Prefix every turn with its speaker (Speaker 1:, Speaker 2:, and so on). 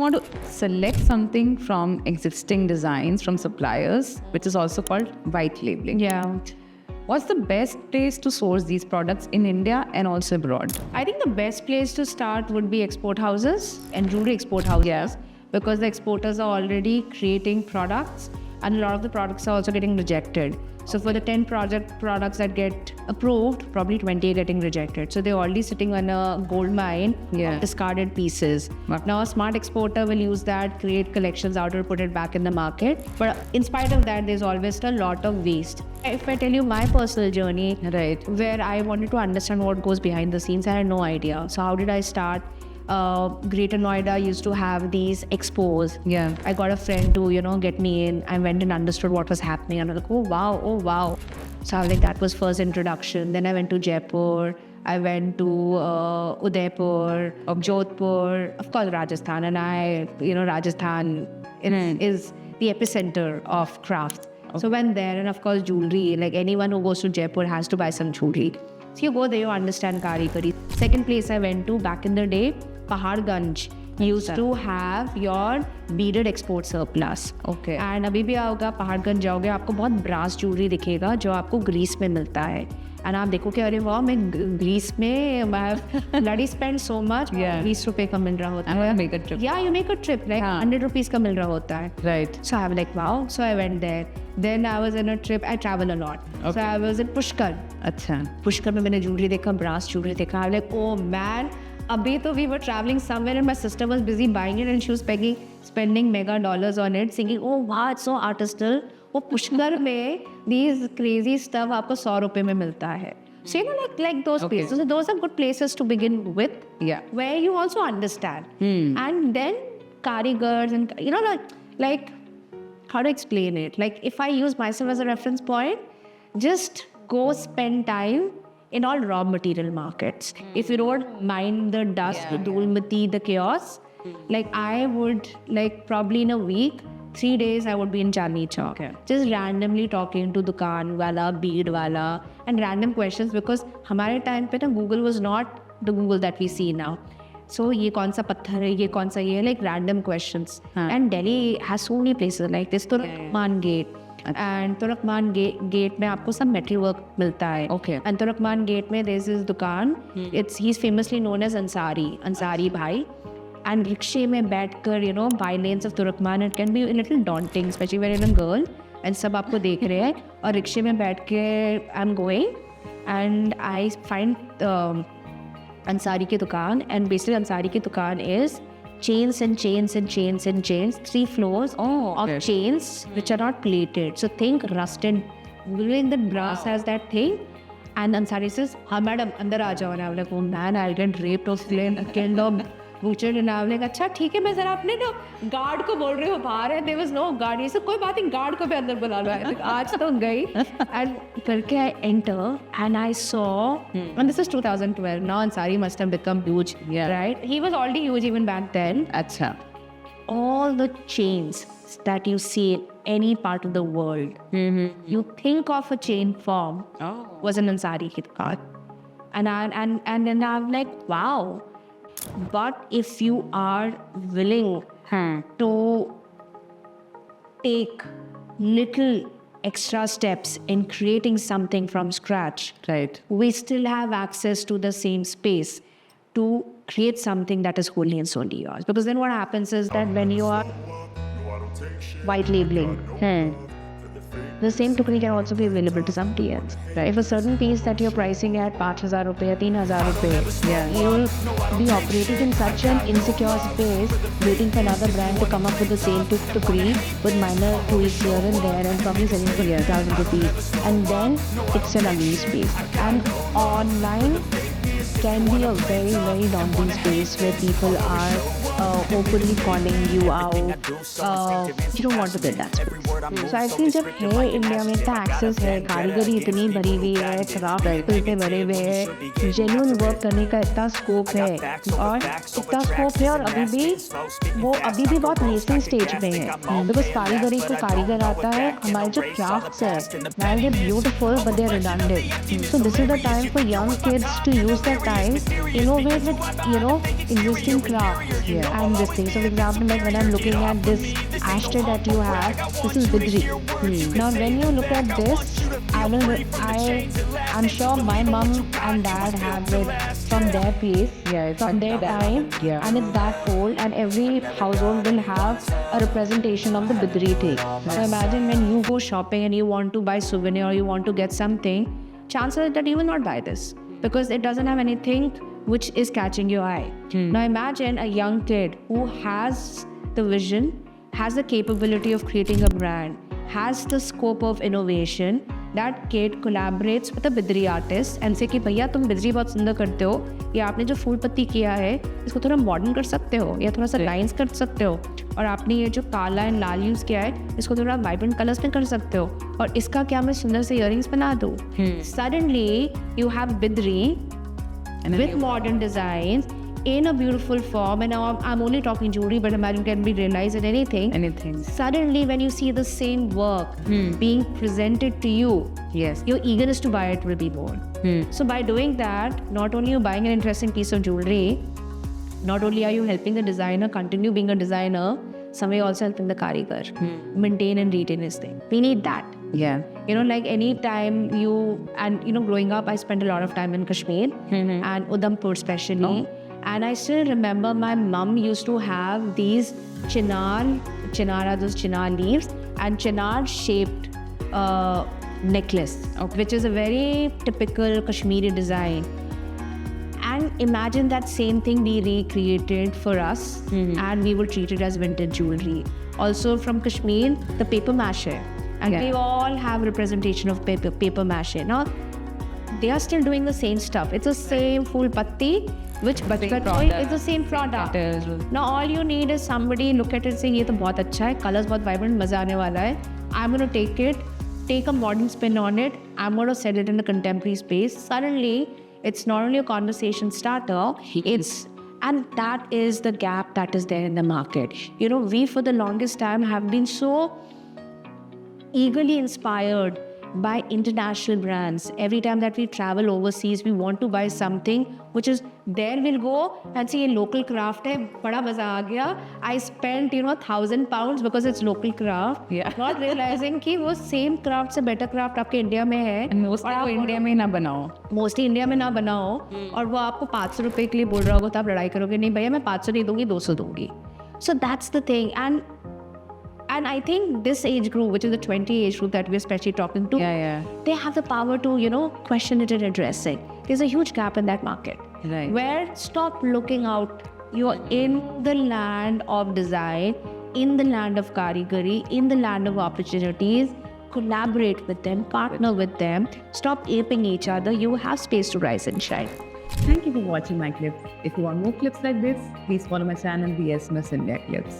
Speaker 1: want to select something from existing designs from suppliers, which is also called white labeling.
Speaker 2: Yeah.
Speaker 1: What's the best place to source these products in India and also abroad?
Speaker 2: I think the best place to start would be export houses and jewelry export houses.
Speaker 1: Yeah.
Speaker 2: Because the exporters are already creating products and a lot of the products are also getting rejected. So for the 10 products that get approved, probably 20 are getting rejected. So they're already sitting on a gold mine of discarded pieces. Now a smart exporter will use that, create collections out or put it back in the market. But in spite of that, there's always a lot of waste. If I tell you my personal journey,
Speaker 1: Right.
Speaker 2: where I wanted to understand what goes behind the scenes, I had no idea. So how did I start? Greater Noida used to have these expos.
Speaker 1: Yeah.
Speaker 2: I got a friend to, get me in. I went and understood what was happening. And I was like, oh wow. So I was like, that was first introduction. Then I went to Jaipur. I went to Udaipur, Jodhpur, of course Rajasthan. And Rajasthan is the epicenter of craft. So went there, and of course jewelry. Like anyone who goes to Jaipur has to buy some jewelry. So you go there, you understand karigari. Second place I went to back in the day, Paharganj. Used to have your beaded export surplus.
Speaker 1: Okay.
Speaker 2: And अभी भी आओगे पहाड़गंज जाओगे आपको बहुत brass jewellery दिखेगा जो आपको Greece में मिलता है. And आप देखो कि अरे वाह मैं ग्रीस में bloody spend so much. 20 रुपए का मिल रहा होता है.
Speaker 1: Make a trip.
Speaker 2: Yeah, you make a trip like 100 rupees का मिल रहा होता है.
Speaker 1: Right.
Speaker 2: So I was like, wow. So I went there. Then I was in a trip. I travel a lot.
Speaker 1: Okay.
Speaker 2: So I was in Pushkar.
Speaker 1: अच्छा.
Speaker 2: Pushkar में मैंने jewelry देखा, brass jewelry देखा. I was like, oh man. अभी तो we were traveling somewhere and my sister was busy buying it and she was spending mega dollars on it, thinking, oh wow, it's so artisanal. वो पुष्कर में these crazy stuff आपको 100 रुपए में मिलता है. So like those places. So those are good places to begin with.
Speaker 1: Yeah.
Speaker 2: Where you also understand. And then karigars and like how to explain it. Like if I use myself as a reference point, just go spend time in all raw material markets. If you don't mind the dust, the dhulmati, the chaos, like I would probably in a week, 3 days I would be in Chandni Chowk.
Speaker 1: Okay.
Speaker 2: Just randomly talking to dukaan wala, bead wala, and random questions because हमारे time पे ना Google was not the Google that we see now. So ये कौन सा पत्थर है, ये कौन सा ये, like random questions. And Delhi has so many places like this. Turakhman Gate. And Turakhman Gate में आपको सब metal work मिलता है.
Speaker 1: Okay.
Speaker 2: And Turakhman Gate में there's this दुकान. He's famously known as Ansari भाई. And rickshaw में बैठकर, by lanes of Turakhman, it can be a little daunting, especially when you're a girl and सब आपको देख रहे हैं. और rickshaw में बैठ के I'm going and I find Ansari की दुकान, and basically Ansari की दुकान is chains and chains and chains and chains, 3 floors of chains which are not plated. So think rusted, really the brass has that thing. And Ansari says, हाँ madam, अंदर आ जाओ. And I'm like, oh man, I'll get raped or killed or butchered. And I'm like, अच्छा ठीक है, मैं जरा अपने ना गार्ड को बोल रही हूँ बाहर है. There was no guard. ये सब कोई बात नहीं, गार्ड को भी अंदर बुला लो. आज तो गई. And करके I enter and I saw, and this is 2012. Now Ansari must have become huge, right? He was already huge even back then.
Speaker 1: अच्छा.
Speaker 2: All the chains that you see in any part of the world, you think of a chain form was an Ansari ki dukaan. And then I'm like, wow. But if you are willing to take little extra steps in creating something from scratch,
Speaker 1: Right.
Speaker 2: we still have access to the same space to create something that is wholly and solely yours. Because then what happens is that when you are white labeling, the same tukri can also be available to somebody else. Right? If a certain piece that you're pricing at 5,000 rupees, 3,000 rupees, you'll be operating in such an insecure space, waiting for another brand to come up with the same tukri with minor tweaks here and there, and probably selling for 1,000 rupees. And then it's an ugly space. And online can be a very, very daunting space where people are openly calling you out. You don't want to build that space. So I feel जब है India में इतना access है, कारीगरी इतनी भरी हुई है, क्राफ्ट इतने भरे हुए हैं, जेन्युइन वर्क करने का इतना स्कोप है और इतना स्कोप है और अभी भी बहुत नेसेंट स्टेज में है. बिकॉज कारीगरी को कारीगर आता है, हमारे जो क्राफ्ट्स है while they're beautiful but they're redundant. So this is the time for young kids to use their time, innovate with existing crafts. and this thing. So for example, like when I'm looking at this ashtray that you have, this is Bidri. Now when you look at this, I'm sure my mom and dad have it from their place, from their time, and it's that old, and every household will have a representation of the Bidri thing. So imagine when you go shopping and you want to buy souvenir or you want to get something, chances are that you will not buy this because it doesn't have anything which is catching your eye. Now imagine a young kid who has the vision, has the capability of creating a brand, has the scope of innovation. That kid collaborates with a Bidri artist and say कि भैया तुम बिजरी बहुत सुंदर करते हो, या आपने जो फूल पत्ती किया है इसको थोड़ा मॉडर्न कर सकते हो या थोड़ा सा लाइंस कर सकते हो, और आपने ये जो काला एंड लाल यूज़ किया है इसको थोड़ा वाइब्रेंट कलर्स में कर सकते हो, और इसका क्या मैं सुंदर से इयरिंग्स बना दूँ. Suddenly you have Bidri with modern designs in a beautiful form, and now I'm only talking jewelry, but imagine can be realized in anything. Suddenly when you see the same work being presented to you, your eagerness to buy it will be more. So by doing that, not only you're buying an interesting piece of jewelry, not only are you helping the designer continue being a designer, some way also helping the karigar maintain and retain his thing. We need that. You know, like any time growing up, I spent a lot of time in Kashmir and Udhampur especially. And I still remember my mum used to have these chinar leaves and chinar shaped necklace, which is a very typical Kashmiri design. And imagine that same thing be recreated for us, and we will treat it as vintage jewelry. Also from Kashmir, the paper mache. And we all have representation of paper mache. Now, they are still doing the same stuff. It's the same full patti, which it's the same product. Now all you need is somebody look at it saying, "ये तो बहुत अच्छा है, colors बहुत vibrant, मजा आने वाला है. I'm going to take a modern spin on it. I'm going to set it in a contemporary space." Suddenly, it's not only a conversation starter, and that is the gap that is there in the market. You know, we for the longest time have been so eagerly inspired by international brands. Every time that we travel overseas, we want to buy something which is there. We'll go and see a local craft hai, bada maza aa gaya. I spent £1,000 because it's local craft. Not realizing कि वो same craft से better craft आपके India में है.
Speaker 1: And mostly वो India में ना बनाओ.
Speaker 2: Mostly इंडिया में ना बनाओ. और वो आपको 500 रुपए के लिए बोल रहा होगा तो आप लड़ाई करोगे, नहीं भैया मैं 500 नहीं दूंगी, 200 दूंगी. So that's the thing. And I think this age group, which is the 20 age group that we're especially talking to, they have the power to, question it and address it. There's a huge gap in that market. Where stop looking out. You're in the land of design, in the land of karigari, in the land of opportunities. Collaborate with them, partner with them. Stop aping each other. You have space to rise and shine.
Speaker 1: Thank you for watching my clips. If you want more clips like this, please follow my channel, BS Miss India Clips.